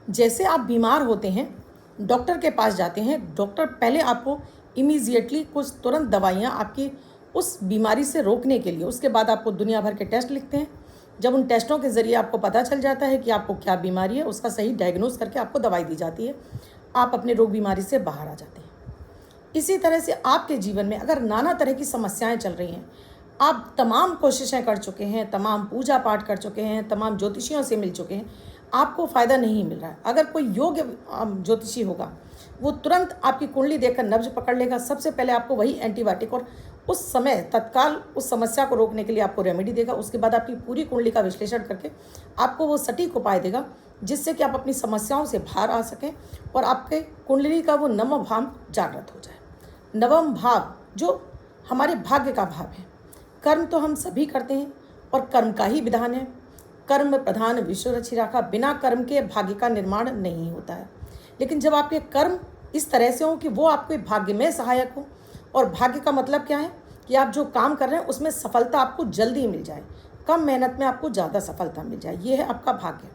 जैसे आप बीमार होते हैं, डॉक्टर के पास जाते हैं, डॉक्टर पहले आपको इमीडिएटली कुछ तुरंत दवाइयाँ आपकी उस बीमारी से रोकने के लिए, उसके बाद आपको दुनिया भर के टेस्ट लिखते हैं। जब उन टेस्टों के ज़रिए आपको पता चल जाता है कि आपको क्या बीमारी है, उसका सही डायग्नोज करके आपको दवाई दी जाती है, आप अपने रोग बीमारी से बाहर आ जाते हैं। इसी तरह से आपके जीवन में अगर नाना तरह की समस्याएं चल रही हैं, आप तमाम कोशिशें कर चुके हैं, तमाम पूजा पाठ कर चुके हैं, तमाम ज्योतिषियों से मिल चुके हैं, आपको फ़ायदा नहीं मिल रहा है। अगर कोई योग्य ज्योतिषी होगा, वो तुरंत आपकी कुंडली देखकर नब्ज पकड़ लेगा। सबसे पहले आपको वही एंटीबायोटिक और उस समय तत्काल उस समस्या को रोकने के लिए आपको रेमेडी देगा। उसके बाद आपकी पूरी कुंडली का विश्लेषण करके आपको वो सटीक उपाय देगा, जिससे कि आप अपनी समस्याओं से बाहर आ सकें और आपके कुंडली का वो नवम भाव जागृत हो जाए। नवम भाव जो हमारे भाग्य का भाव है। कर्म तो हम सभी करते हैं और कर्म का ही विधान है। कर्म प्रधान विश्व रचि राखा, बिना कर्म के भाग्य का निर्माण नहीं होता है। लेकिन जब आपके कर्म इस तरह से हो कि वो आपके भाग्य में सहायक हो, और भाग्य का मतलब क्या है कि आप जो काम कर रहे हैं उसमें सफलता आपको जल्दी मिल जाए, कम मेहनत में आपको ज़्यादा सफलता मिल जाए, ये है आपका भाग्य।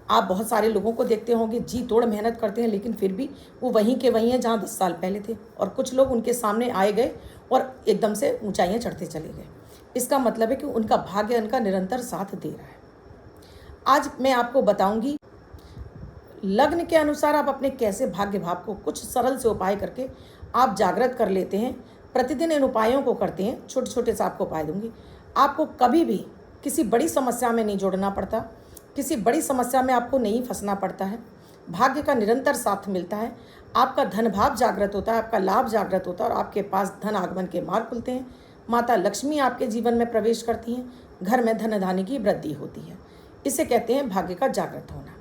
आप बहुत सारे लोगों को देखते होंगे, जी तोड़ मेहनत करते हैं, लेकिन फिर भी वो वहीं के वहीं हैं जहाँ 10 साल पहले थे, और कुछ लोग उनके सामने आए गए और एकदम से ऊंचाइयाँ चढ़ते चले गए। इसका मतलब है कि उनका भाग्य उनका निरंतर साथ दे रहा है। आज मैं आपको बताऊंगी लग्न के अनुसार आप अपने कैसे भाग्य भाव को कुछ सरल से उपाय करके आप जागृत कर लेते हैं। प्रतिदिन इन उपायों को करते हैं, छोटे छोटे से आपको उपाय दूंगी। आपको कभी भी किसी बड़ी समस्या में नहीं जोड़ना पड़ता, किसी बड़ी समस्या में आपको नहीं फंसना पड़ता है। भाग्य का निरंतर साथ मिलता है, आपका धन भाव जागृत होता है, आपका लाभ जागृत होता है और आपके पास धन आगमन के मार्ग खुलते हैं। माता लक्ष्मी आपके जीवन में प्रवेश करती हैं, घर में धन धान्य की वृद्धि होती है। इसे कहते हैं भाग्य का जागृत होना।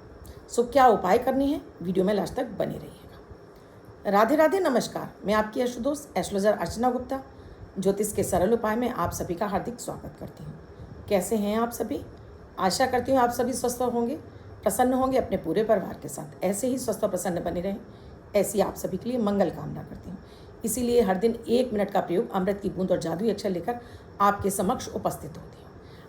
सो क्या उपाय करनी है, वीडियो में लास्ट तक बने रहिएगा। राधे राधे, नमस्कार। मैं आपकी दोस्त एस्ट्रोलॉजर अर्चना गुप्ता ज्योतिष के सरल उपाय में आप सभी का हार्दिक स्वागत करती हूँ। कैसे हैं आप सभी? आशा करती हूँ आप सभी स्वस्थ होंगे, प्रसन्न होंगे अपने पूरे परिवार के साथ। ऐसे ही स्वस्थ और प्रसन्न बने रहें, ऐसी आप सभी के लिए मंगल कामना करती हूँ। इसीलिए हर दिन 1 मिनट का प्रयोग अमृत की बूंद और जादुई अक्षर लेकर आपके समक्ष उपस्थित होती हूँ।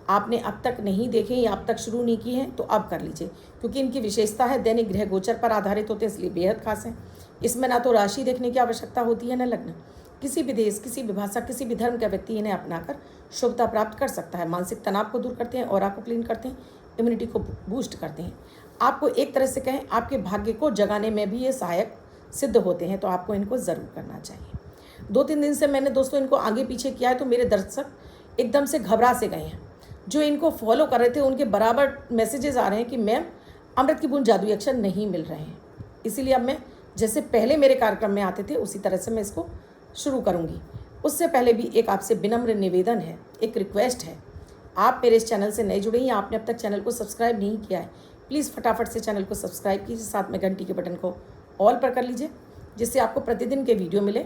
आपने अब तक नहीं देखे या अब तक शुरू नहीं की हैं तो अब कर लीजिए, क्योंकि इनकी विशेषता है दैनिक ग्रह गोचर पर आधारित होते हैं, इसलिए बेहद खास हैं। इसमें ना तो राशि देखने की आवश्यकता होती है, न लग्न। किसी भी देश, किसी भी भाषा, किसी भी धर्म का व्यक्ति इन्हें अपनाकर शुभता प्राप्त कर सकता है। मानसिक तनाव को दूर करते हैं, ऑरा को क्लीन करते हैं, इम्यूनिटी को बूस्ट करते हैं। आपको एक तरह से कहें, आपके भाग्य को जगाने में भी ये सहायक सिद्ध होते हैं, तो आपको इनको ज़रूर करना चाहिए। 2-3 दिन से मैंने दोस्तों इनको आगे पीछे किया है, तो मेरे दर्शक एकदम से घबरा से गए हैं। जो इनको फॉलो कर रहे थे उनके बराबर मैसेजेस आ रहे हैं कि मैम अमृत की बूंद जादुई अक्षर नहीं मिल रहे हैं। इसीलिए अब मैं जैसे पहले मेरे कार्यक्रम में आते थे उसी तरह से मैं इसको शुरू करूँगी। उससे पहले भी एक आपसे विनम्र निवेदन है, एक रिक्वेस्ट है। आप मेरे इस चैनल से नए जुड़े हैं, आपने अब तक चैनल को सब्सक्राइब नहीं किया है, प्लीज़ फटाफट से चैनल को सब्सक्राइब कीजिए, साथ में घंटी के बटन को ऑल पर कर लीजिए, जिससे आपको प्रतिदिन के वीडियो मिले,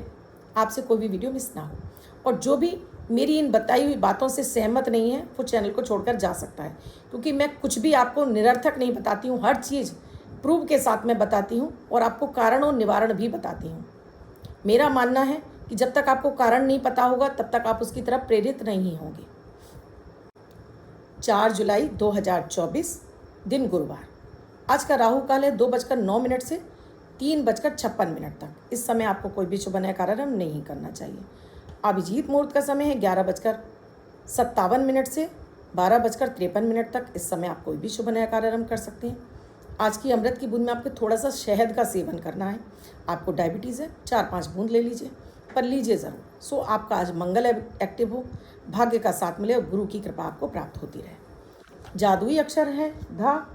आपसे कोई भी वीडियो मिस ना हो। और जो भी मेरी इन बताई हुई बातों से सहमत नहीं है वो चैनल को छोड़कर जा सकता है, क्योंकि मैं कुछ भी आपको निरर्थक नहीं बताती हूँ, हर चीज़ प्रूफ के साथ मैं बताती हूँ और आपको कारण और निवारण भी बताती हूँ। मेरा मानना है कि जब तक आपको कारण नहीं पता होगा तब तक आप उसकी तरफ प्रेरित नहीं होंगे। 4 जुलाई 2024 दिन गुरुवार। आज का राहु काल है 2:09 से 3:56 तक। इस समय आपको कोई भी शुभ नया कार्यक्रम नहीं करना चाहिए। अभिजीत मुहूर्त का समय है 11:57 से 12:53 तक। इस समय आप कोई भी शुभ नया कार्यक्रम कर सकते हैं। आज की अमृत की बूंद में आपको थोड़ा सा शहद का सेवन करना है। आपको डायबिटीज़ है, 4-5 बूंद ले लीजिए, पर लीजिए ज़रूर। सो आपका आज मंगल एक्टिव हो, भाग्य का साथ मिले और गुरु की कृपा आपको प्राप्त होती रहे। जादुई अक्षर है धा,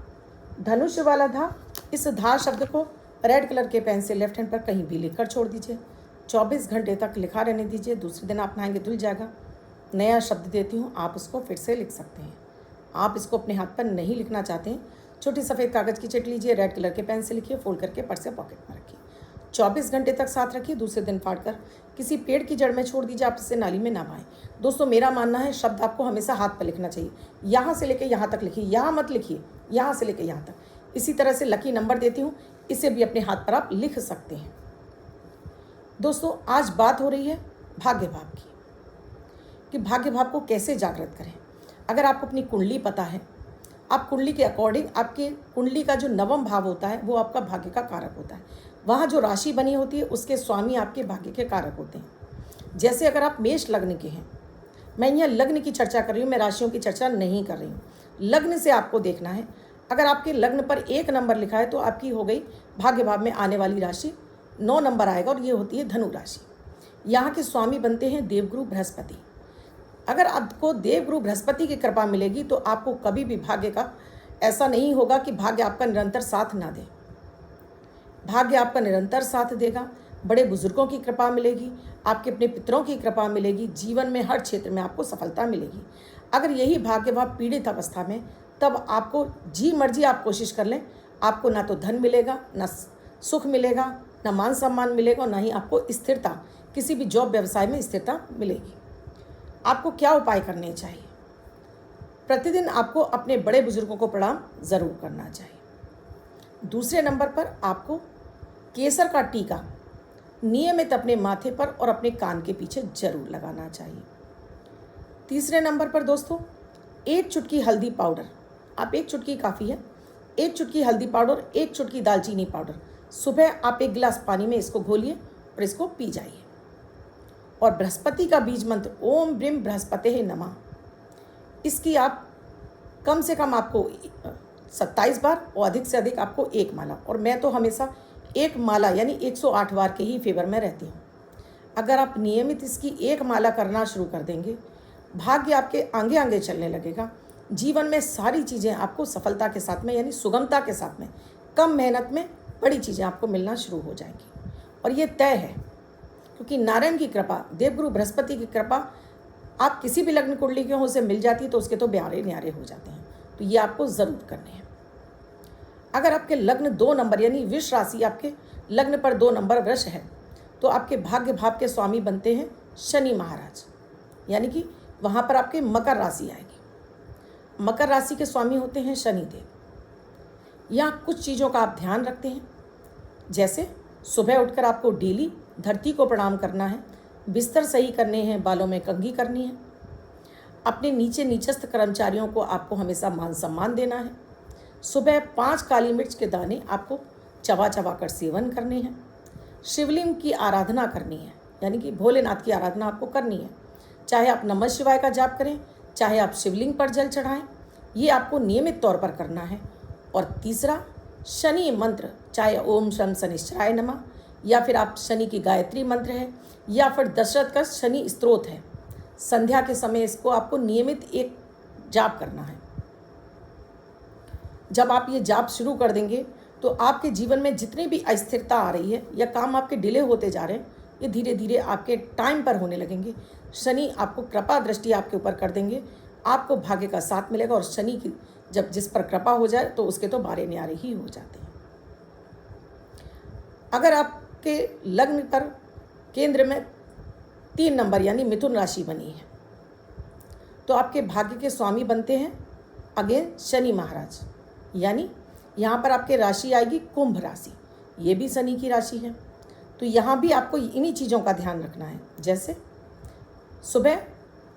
धनुष वाला धा। इस धा शब्द को रेड कलर के पेन से लेफ्ट हैंड पर कहीं भी लिखकर छोड़ दीजिए। 24 घंटे तक लिखा रहने दीजिए। दूसरे दिन आप नहाएंगे धुल जाएगा। नया शब्द देती हूँ, आप उसको फिर से लिख सकते हैं। आप इसको अपने हाथ पर नहीं लिखना चाहते हैं, छोटी सफ़ेद कागज़ की चिट लीजिए, रेड कलर के पेन से लिखिए, फोल्ड करके पर्स या पॉकेट में रखिए। 24 घंटे तक साथ रखिए। दूसरे दिन फाड़कर किसी पेड़ की जड़ में छोड़ दीजिए। आप इसे नाली में ना बहाएं। दोस्तों मेरा मानना है शब्द आपको हमेशा हाथ पर लिखना चाहिए। यहाँ से लेकर यहाँ तक लिखिए, यहाँ मत लिखिए, यहाँ से लेकर यहाँ तक। इसी तरह से लकी नंबर देती हूँ, इसे भी अपने हाथ पर आप लिख सकते हैं। दोस्तों आज बात हो रही है भाग्य भाव की, कि भाग्य भाव को कैसे जागृत करें। अगर आपको अपनी कुंडली पता है आप कुंडली के अकॉर्डिंग, आपके कुंडली का जो नवम भाव होता है वो आपका भाग्य का कारक होता है। वहाँ जो राशि बनी होती है उसके स्वामी आपके भाग्य के कारक होते हैं। जैसे अगर आप मेष लग्न के हैं, मैं यहाँ लग्न की चर्चा कर रही हूँ, मैं राशियों की चर्चा नहीं कर रही हूँ। लग्न से आपको देखना है, अगर आपके लग्न पर 1 नंबर लिखा है तो आपकी हो गई भाग्य भाव में आने वाली राशि 9 नंबर आएगा, और ये होती है धनु राशि। यहाँ के स्वामी बनते हैं देवगुरु बृहस्पति। अगर आपको देवगुरु बृहस्पति की कृपा मिलेगी तो आपको कभी भी भाग्य का ऐसा नहीं होगा कि भाग्य आपका निरंतर साथ ना दे। भाग्य आपका निरंतर साथ देगा। बड़े बुजुर्गों की कृपा मिलेगी, आपके अपने पितरों की कृपा मिलेगी, जीवन में हर क्षेत्र में आपको सफलता मिलेगी। अगर यही भाग्य भाव पीड़ित अवस्था में, तब आपको जी मर्जी आप कोशिश कर लें, आपको ना तो धन मिलेगा, ना सुख मिलेगा, ना मान सम्मान मिलेगा, ना ही आपको स्थिरता, किसी भी जॉब व्यवसाय में स्थिरता मिलेगी। आपको क्या उपाय करने चाहिए? प्रतिदिन आपको अपने बड़े बुजुर्गों को प्रणाम जरूर करना चाहिए। दूसरे नंबर पर आपको केसर का टीका नियमित अपने माथे पर और अपने कान के पीछे जरूर लगाना चाहिए। तीसरे नंबर पर दोस्तों, 1 चुटकी हल्दी पाउडर, आप 1 चुटकी काफ़ी है, 1 चुटकी हल्दी पाउडर, 1 चुटकी दालचीनी पाउडर, सुबह आप 1 गिलास पानी में इसको घोलिए और इसको पी जाइए। और बृहस्पति का बीज मंत्र ओम ब्रीम बृहस्पते नमः, इसकी आप कम से कम आपको 27 बार और अधिक से अधिक आपको 1 माला, और मैं तो हमेशा 1 माला यानी 108 बार के ही फेवर में रहती हूँ। अगर आप नियमित इसकी 1 माला करना शुरू कर देंगे, भाग्य आपके आगे आगे चलने लगेगा। जीवन में सारी चीज़ें आपको सफलता के साथ में यानी सुगमता के साथ में, कम मेहनत में बड़ी चीज़ें आपको मिलना शुरू हो जाएंगी। और ये तय है, क्योंकि नारायण की कृपा, देवगुरु बृहस्पति की कृपा आप किसी भी लग्न कुंडली के से मिल जाती है तो उसके तो ब्यारे न्यारे हो जाते हैं। तो ये आपको ज़रूर करने हैं। अगर आपके लग्न 2 नंबर यानी वृष राशि, आपके लग्न पर 2 नंबर वृष है, तो आपके भाग्य भाव के स्वामी बनते हैं शनि महाराज, यानी कि वहाँ पर आपके मकर राशि आएगी। मकर राशि के स्वामी होते हैं शनिदेव। यहाँ कुछ चीज़ों का आप ध्यान रखते हैं, जैसे सुबह उठकर आपको डेली धरती को प्रणाम करना है, बिस्तर सही करने हैं, बालों में कंघी करनी है, अपने नीचस्थ कर्मचारियों को आपको हमेशा मान सम्मान देना है, सुबह 5 काली मिर्च के दाने आपको चबा चबा कर सेवन करने हैं, शिवलिंग की आराधना करनी है, यानी कि भोलेनाथ की आराधना आपको करनी है। चाहे आप नमः शिवाय का जाप करें, चाहे आप शिवलिंग पर जल चढ़ाएं, ये आपको नियमित तौर पर करना है। और तीसरा, शनि मंत्र, चाहे ओम शम शनिश्चराय नमः, या फिर आप शनि की गायत्री मंत्र है, या फिर दशरथ का शनि स्तोत्र है, संध्या के समय इसको आपको नियमित एक जाप करना है। जब आप ये जाप शुरू कर देंगे तो आपके जीवन में जितनी भी अस्थिरता आ रही है या काम आपके डिले होते जा रहे हैं, ये धीरे धीरे आपके टाइम पर होने लगेंगे। शनि आपको कृपा दृष्टि आपके ऊपर कर देंगे, आपको भाग्य का साथ मिलेगा। और शनि की जब जिस पर कृपा हो जाए तो उसके तो बारे न्यारे ही हो जाते हैं। अगर आपके लग्न पर केंद्र में 3 नंबर यानी मिथुन राशि बनी है, तो आपके भाग्य के स्वामी बनते हैं अगेन शनि महाराज, यानी यहाँ पर आपके राशि आएगी कुंभ राशि, ये भी शनि की राशि है। तो यहाँ भी आपको इन्हीं चीज़ों का ध्यान रखना है, जैसे सुबह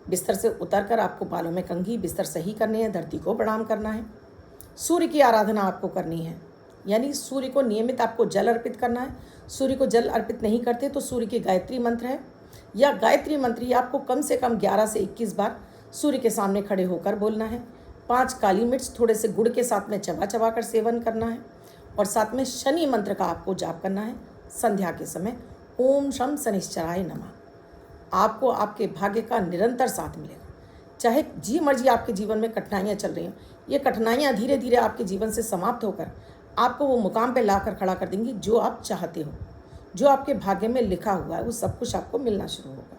बिस्तर से उतरकर आपको बालों में कंघी, बिस्तर सही करने हैं, धरती को प्रणाम करना है, सूर्य की आराधना आपको करनी है, यानी सूर्य को नियमित आपको जल अर्पित करना है। सूर्य को जल अर्पित नहीं करते तो सूर्य की गायत्री मंत्र है, या गायत्री मंत्र ही आपको कम से कम 11 से 21 बार सूर्य के सामने खड़े होकर बोलना है। 5 काली मिर्च थोड़े से गुड़ के साथ में चबा चबा कर सेवन करना है, और साथ में शनि मंत्र का आपको जाप करना है संध्या के समय, ओम शम शनिश्चराय नमः। आपको आपके भाग्य का निरंतर साथ मिलेगा। चाहे जी मर्जी आपके जीवन में कठिनाइयाँ चल रही हैं, ये कठिनाइयाँ धीरे धीरे आपके जीवन से समाप्त होकर आपको वो मुकाम पे लाकर खड़ा कर देंगी जो आप चाहते हो। जो आपके भाग्य में लिखा हुआ है वो सब कुछ आपको मिलना शुरू होगा।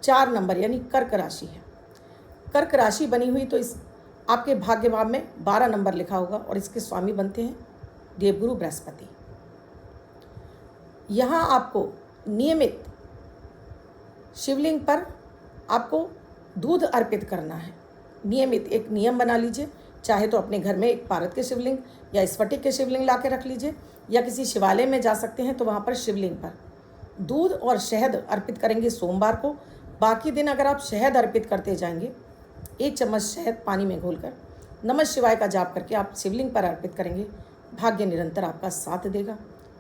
4 नंबर यानी कर्क राशि है। कर्क राशि बनी हुई तो इस आपके भाग्य भाव में 12 नंबर लिखा होगा, और इसके स्वामी बनते हैं देवगुरु बृहस्पति। यहाँ आपको नियमित शिवलिंग पर आपको दूध अर्पित करना है। नियमित एक नियम बना लीजिए, चाहे तो अपने घर में एक पारद के शिवलिंग या स्फटिक के शिवलिंग ला के रख लीजिए, या किसी शिवालय में जा सकते हैं तो वहाँ पर शिवलिंग पर दूध और शहद अर्पित करेंगे सोमवार को। बाकी दिन अगर आप शहद अर्पित करते जाएंगे, 1 चम्मच शहद पानी में घोलकर, नमः शिवाय का जाप करके आप शिवलिंग पर अर्पित करेंगे, भाग्य निरंतर आपका साथ देगा।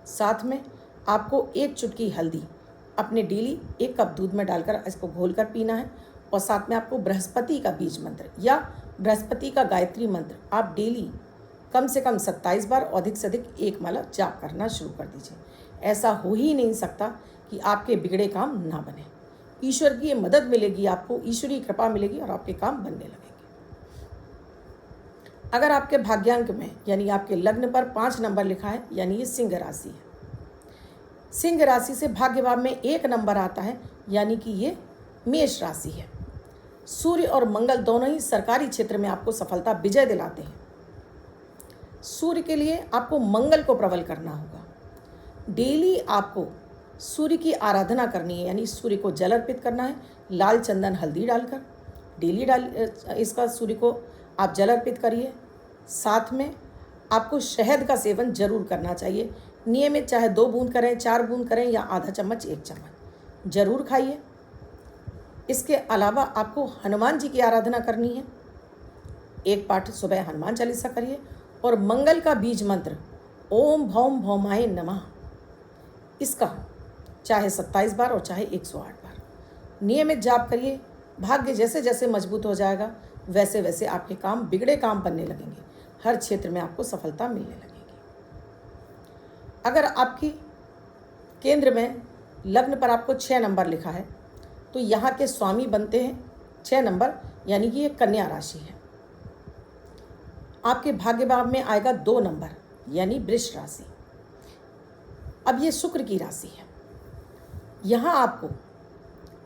साथ में आपको 1 चुटकी हल्दी अपने डेली 1 कप दूध में डालकर इसको घोलकर पीना है। और साथ में आपको बृहस्पति का बीज मंत्र या बृहस्पति का गायत्री मंत्र आप डेली कम से कम 27 बार और अधिक से अधिक 1 माला जाप करना शुरू कर दीजिए। ऐसा हो ही नहीं सकता कि आपके बिगड़े काम ना बने। ईश्वर की ये मदद मिलेगी, आपको ईश्वरीय कृपा मिलेगी और आपके काम बनने लगेंगे। अगर आपके भाग्यांक में यानी आपके लग्न पर 5 नंबर लिखा है, यानी ये सिंह राशि है। सिंह राशि से भाग्य भाव में 1 नंबर आता है, यानी कि ये मेष राशि है। सूर्य और मंगल दोनों ही सरकारी क्षेत्र में आपको सफलता विजय दिलाते हैं। सूर्य के लिए आपको मंगल को प्रबल करना होगा। डेली आपको सूर्य की आराधना करनी है, यानी सूर्य को जल अर्पित करना है, लाल चंदन हल्दी डालकर डेली इसका सूर्य को आप जल अर्पित करिए। साथ में आपको शहद का सेवन जरूर करना चाहिए, नियमित, चाहे 2 बूंद करें, 4 बूंद करें या आधा चम्मच 1 चम्मच जरूर खाइए। इसके अलावा आपको हनुमान जी की आराधना करनी है। 1 पाठ सुबह हनुमान चालीसा करिए और मंगल का बीज मंत्र ओम भौम भौमाय नमः, इसका चाहे 27 बार और चाहे 108 बार नियमित जाप करिए। भाग्य जैसे जैसे मजबूत हो जाएगा वैसे वैसे आपके काम, बिगड़े काम बनने लगेंगे। हर क्षेत्र में आपको सफलता मिलने लगेगी। अगर आपकी केंद्र में लग्न पर आपको 6 नंबर लिखा है तो यहाँ के स्वामी बनते हैं 6 नंबर, यानी कि ये कन्या राशि है। आपके भाग्य भाव में आएगा 2 नंबर, यानी वृष राशि। अब ये शुक्र की राशि है। यहाँ आपको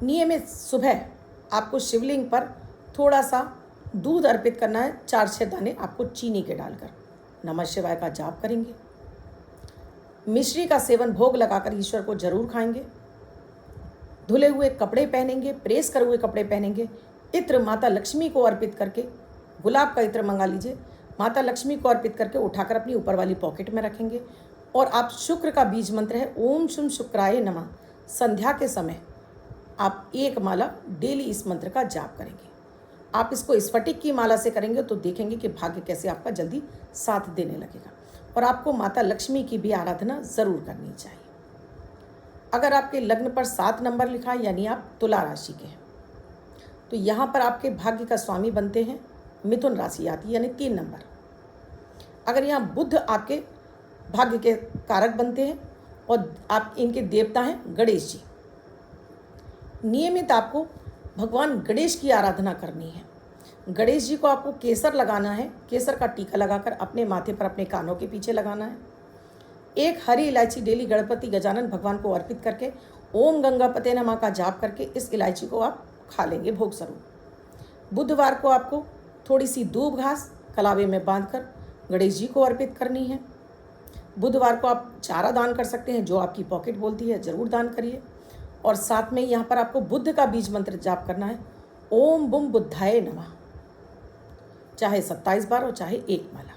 नियमित सुबह आपको शिवलिंग पर थोड़ा सा दूध अर्पित करना है, 4-6 दाने आपको चीनी के डालकर नमः शिवाय का जाप करेंगे। मिश्री का सेवन भोग लगाकर ईश्वर को जरूर खाएंगे। धुले हुए कपड़े पहनेंगे, प्रेस करे हुए कपड़े पहनेंगे। इत्र माता लक्ष्मी को अर्पित करके, गुलाब का इत्र मंगा लीजिए, माता लक्ष्मी को अर्पित करके उठाकर अपनी ऊपर वाली पॉकेट में रखेंगे। और आप शुक्र का बीज मंत्र है ओम शुम शुक्राय नमः, संध्या के समय आप 1 माला डेली इस मंत्र का जाप करेंगे। आप इसको स्फटिक की माला से करेंगे तो देखेंगे कि भाग्य कैसे आपका जल्दी साथ देने लगेगा। और आपको माता लक्ष्मी की भी आराधना जरूर करनी चाहिए। अगर आपके लग्न पर 7 नंबर लिखा है, यानी आप तुला राशि के हैं, तो यहाँ पर आपके भाग्य का स्वामी बनते हैं मिथुन राशि आती है, यानी 3 नंबर। अगर यहाँ बुध आपके भाग्य के कारक बनते हैं और आप इनके देवता हैं गणेश जी। नियमित आपको भगवान गणेश की आराधना करनी है। गणेश जी को आपको केसर लगाना है, केसर का टीका लगाकर अपने माथे पर, अपने कानों के पीछे लगाना है। 1 हरी इलायची डेली गणपति गजानन भगवान को अर्पित करके ओम गंगापते नमः का जाप करके इस इलायची को आप खा लेंगे भोग स्वरूप। बुधवार को आपको थोड़ी सी दूब घास कलावे में बांधकर गणेश जी को अर्पित करनी है। बुधवार को आप चारा दान कर सकते हैं, जो आपकी पॉकेट बोलती है, जरूर दान करिए। और साथ में यहाँ पर आपको बुद्ध का बीज मंत्र जाप करना है ओम बुम बुद्धाय नमः, चाहे 27 बार और चाहे 1 माला।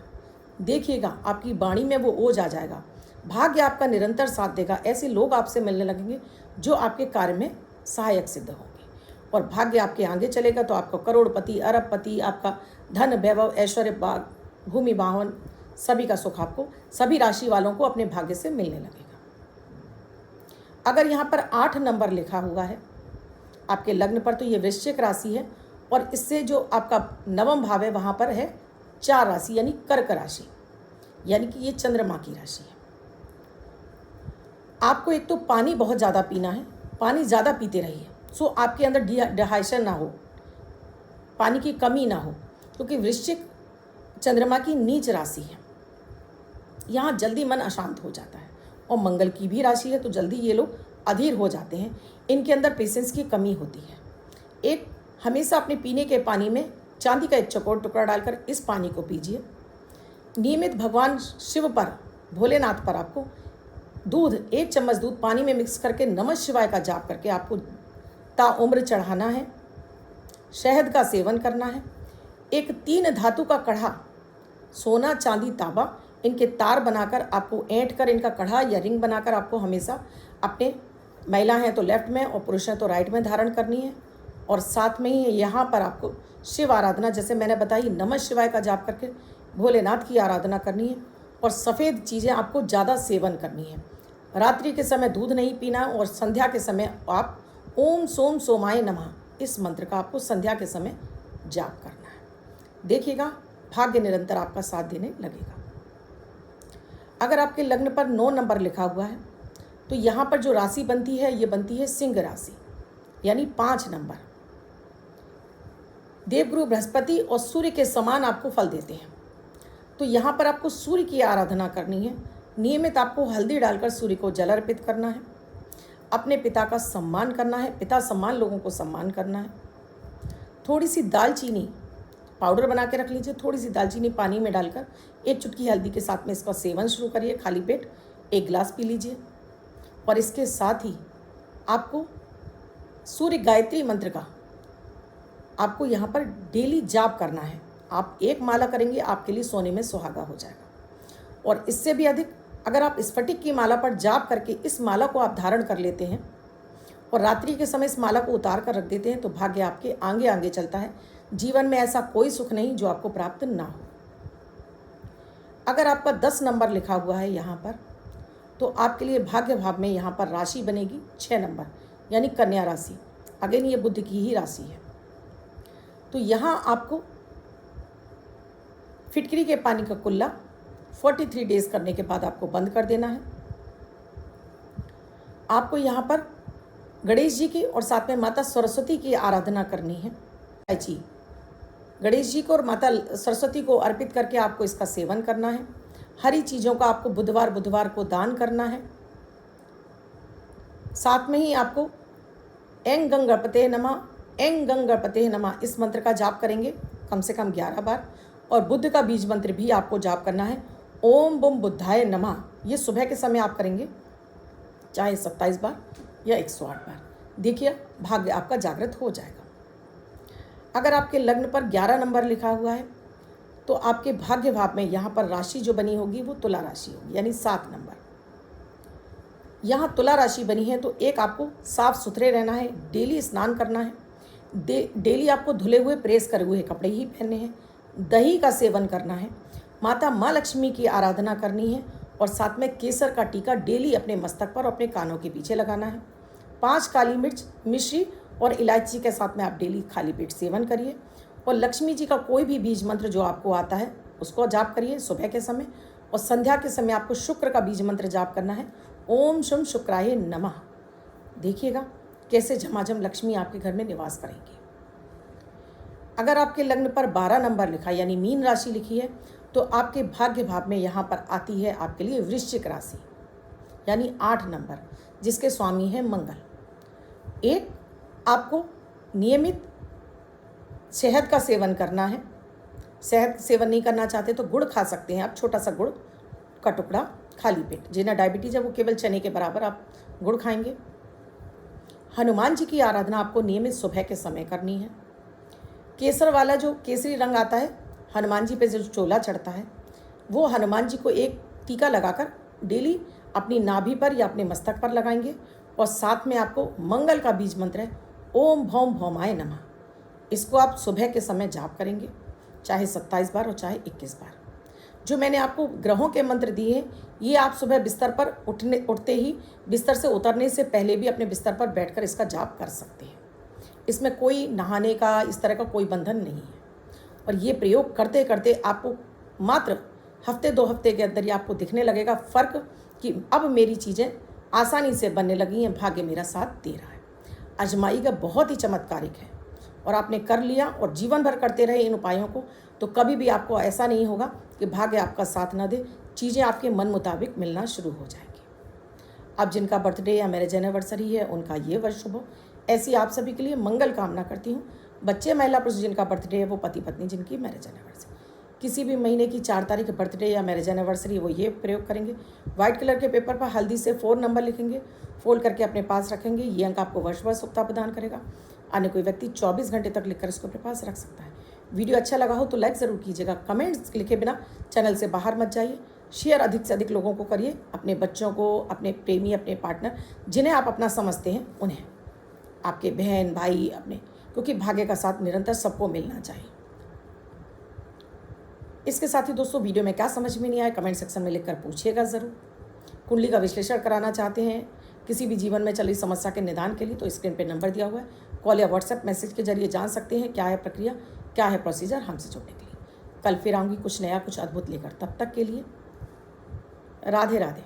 देखिएगा आपकी वाणी में वो ओज आ जाएगा, भाग्य आपका निरंतर साथ देगा। ऐसे लोग आपसे मिलने लगेंगे जो आपके कार्य में सहायक सिद्ध होंगे और भाग्य आपके आगे चलेगा तो आपको करोड़पति, अरबपति, आपका धन, वैभव, ऐश्वर्य, भूमि, वाहन, सभी का सुख आपको, सभी राशि वालों को अपने भाग्य से मिलने लगेगा। अगर यहाँ पर 8 नंबर लिखा हुआ है आपके लग्न पर तो ये वृश्चिक राशि है और इससे जो आपका 9वां भाव है वहाँ पर है 4 राशि, यानी कर्क राशि, यानी कि ये चंद्रमा की राशि है। आपको एक तो पानी बहुत ज़्यादा पीना है, पानी ज़्यादा पीते रहिए, सो आपके अंदर डिहाइड्रेशन ना हो, पानी की कमी ना हो, क्योंकि वृश्चिक चंद्रमा की नीच राशि है। यहाँ जल्दी मन अशांत हो जाता है और मंगल की भी राशि है तो जल्दी ये लोग अधीर हो जाते हैं। इनके अंदर पेशेंस की कमी होती है। एक हमेशा अपने पीने के पानी में चांदी का 1 चौकोर टुकड़ा डालकर इस पानी को पीजिए। नियमित भगवान शिव पर, भोलेनाथ पर आपको दूध, 1 चम्मच दूध पानी में मिक्स करके नमः शिवाय का जाप करके आपको ताउम्र चढ़ाना है। शहद का सेवन करना है। एक 3 धातु का कढ़ा, सोना, चांदी, तांबा, इनके तार बनाकर आपको ऐंठ कर इनका कढ़ा या रिंग बनाकर आपको हमेशा अपने, महिला हैं तो लेफ्ट में और पुरुष हैं तो राइट में धारण करनी है। और साथ में ही यहाँ पर आपको शिव आराधना जैसे मैंने बताई, नमः शिवाय का जाप करके भोलेनाथ की आराधना करनी है और सफ़ेद चीज़ें आपको ज़्यादा सेवन करनी है। रात्रि के समय दूध नहीं पीना और संध्या के समय आप ओम सोम सोमाय नमः इस मंत्र का आपको संध्या के समय जाप करना है। देखिएगा भाग्य निरंतर आपका साथ देने लगेगा। अगर आपके लग्न पर 9 नंबर लिखा हुआ है तो यहाँ पर जो राशि बनती है ये बनती है सिंह राशि, यानी 5 नंबर। देवगुरु बृहस्पति और सूर्य के समान आपको फल देते हैं। तो यहाँ पर आपको सूर्य की आराधना करनी है। नियमित आपको हल्दी डालकर सूर्य को जल अर्पित करना है। अपने पिता का सम्मान करना है, पिता सम्मान लोगों को सम्मान करना है। थोड़ी सी दालचीनी पाउडर बना के रख लीजिए, थोड़ी सी दालचीनी पानी में डालकर 1 चुटकी हल्दी के साथ में इसका सेवन शुरू करिए। खाली पेट 1 गिलास पी लीजिए। और इसके साथ ही आपको सूर्य गायत्री मंत्र का आपको यहाँ पर डेली जाप करना है। आप 1 माला करेंगे, आपके लिए सोने में सुहागा हो जाएगा। और इससे भी अधिक अगर आप स्फटिक की माला पर जाप करके इस माला को आप धारण कर लेते हैं और रात्रि के समय इस माला को उतार कर रख देते हैं तो भाग्य आपके आगे आगे चलता है। जीवन में ऐसा कोई सुख नहीं जो आपको प्राप्त ना हो। अगर आपका 10 नंबर लिखा हुआ है यहाँ पर तो आपके लिए भाग्य भाव में यहाँ पर राशि बनेगी 6 नंबर, यानी कन्या राशि। अगेन ये बुध की ही राशि है। तो यहाँ आपको फिटकरी के पानी का कुल्ला 43 डेज करने के बाद आपको बंद कर देना है। आपको यहाँ पर गणेश जी की और साथ में माता सरस्वती की आराधना करनी है। जी, गणेश जी को और माता सरस्वती को अर्पित करके आपको इसका सेवन करना है। हरी चीज़ों का आपको बुधवार को दान करना है। साथ में ही आपको ऐं गणपते नमः, ऐं गणपते नमः इस मंत्र का जाप करेंगे कम से कम 11 बार। और बुद्ध का बीज मंत्र भी आपको जाप करना है, ओम बुम बुद्धाय नमः। ये सुबह के समय आप करेंगे, चाहे 27 बार या 108 बार। देखिए भाग्य आपका जागृत हो जाएगा। अगर आपके लग्न पर 11 नंबर लिखा हुआ है तो आपके भाग्य भाव में यहाँ पर राशि जो बनी होगी वो तुला राशि होगी, यानी 7 नंबर। यहाँ तुला राशि बनी है तो एक आपको साफ सुथरे रहना है, डेली स्नान करना है, डेली आपको धुले हुए प्रेस करे हुए कपड़े ही पहनने हैं, दही का सेवन करना है, माता माँ लक्ष्मी की आराधना करनी है और साथ में केसर का टीका डेली अपने मस्तक पर और अपने कानों के पीछे लगाना है। 5 काली मिर्च, मिश्री और इलायची के साथ में आप डेली खाली पेट सेवन करिए। और लक्ष्मी जी का कोई भी बीज मंत्र जो आपको आता है उसको जाप करिए सुबह के समय। और संध्या के समय आपको शुक्र का बीज मंत्र जाप करना है, ओम शुम शुक्राय नमः। देखिएगा कैसे झमाझम लक्ष्मी आपके घर में निवास करेंगी। अगर आपके लग्न पर 12 नंबर लिखा यानी मीन राशि लिखी है तो आपके भाग्य भाव में यहाँ पर आती है आपके लिए वृश्चिक राशि, यानी 8 नंबर, जिसके स्वामी हैं मंगल। एक आपको नियमित शहद का सेवन करना है। शहद सेवन नहीं करना चाहते तो गुड़ खा सकते हैं आप, छोटा सा गुड़ का टुकड़ा खाली पेट। जिन्हें डायबिटीज है वो केवल चने के बराबर आप गुड़ खाएंगे। हनुमान जी की आराधना आपको नियमित सुबह के समय करनी है। केसर वाला जो केसरी रंग आता है हनुमान जी पे जो चोला चढ़ता है वो हनुमान जी को एक टीका लगाकर डेली अपनी नाभि पर या अपने मस्तक पर लगाएंगे। और साथ में आपको मंगल का बीज मंत्र है, ओम भौम भौमाय नमः। इसको आप सुबह के समय जाप करेंगे, चाहे 27 बार और चाहे 21 बार। जो मैंने आपको ग्रहों के मंत्र दिए हैं ये आप सुबह बिस्तर पर उठते ही बिस्तर से उतरने से पहले भी अपने बिस्तर पर बैठकर इसका जाप कर सकते हैं। इसमें कोई नहाने का इस तरह का कोई बंधन नहीं है। और ये प्रयोग करते करते आपको मात्र हफ्ते 2 हफ्ते के अंदर ही आपको दिखने लगेगा फ़र्क कि अब मेरी चीज़ें आसानी से बनने लगी हैं, भाग्य मेरा साथ दे रहा है। आजमाइएगा, बहुत ही चमत्कारिक है। और आपने कर लिया और जीवन भर करते रहे इन उपायों को तो कभी भी आपको ऐसा नहीं होगा कि भाग्य आपका साथ ना दे, चीज़ें आपके मन मुताबिक मिलना शुरू हो जाएंगी। अब जिनका बर्थडे या मैरिज एनिवर्सरी है उनका ये वर्ष शुभ हो, ऐसी आप सभी के लिए मंगल कामना करती हूँ। बच्चे महिला पुरुष जिनका बर्थडे है वो पति पत्नी जिनकी मैरिज एनिवर्सरी, किसी भी महीने की 4 तारीख बर्थडे या मैरिज एनिवर्सरी वो ये प्रयोग करेंगे। वाइट कलर के पेपर पर हल्दी से 4 नंबर लिखेंगे, फोल्ड करके अपने पास रखेंगे। ये अंक आपको वर्ष भर सुखता प्रदान करेगा। अन्य कोई व्यक्ति 24 घंटे तक लिखकर इसको अपने पास रख सकता है। वीडियो अच्छा लगा हो तो लाइक ज़रूर कीजिएगा। कमेंट्स लिखे बिना चैनल से बाहर मत जाइए। शेयर अधिक से अधिक लोगों को करिए, अपने बच्चों को, अपने प्रेमी, अपने पार्टनर जिन्हें आप अपना समझते हैं उन्हें, आपके बहन भाई, अपने क्योंकि भाग्य का साथ निरंतर सबको मिलना चाहिए। इसके साथ ही दोस्तों, वीडियो में क्या समझ में नहीं आया कमेंट सेक्शन में लिखकर पूछिएगा ज़रूर। कुंडली का विश्लेषण कराना चाहते हैं किसी भी जीवन में चली समस्या के निदान के लिए तो स्क्रीन पर नंबर दिया हुआ है, कॉल या व्हाट्सएप मैसेज के जरिए जान सकते हैं क्या है प्रक्रिया, क्या है प्रोसीजर हमसे जुड़ने के लिए। कल फिर आऊँगी कुछ नया कुछ अद्भुत लेकर, तब तक के लिए राधे राधे।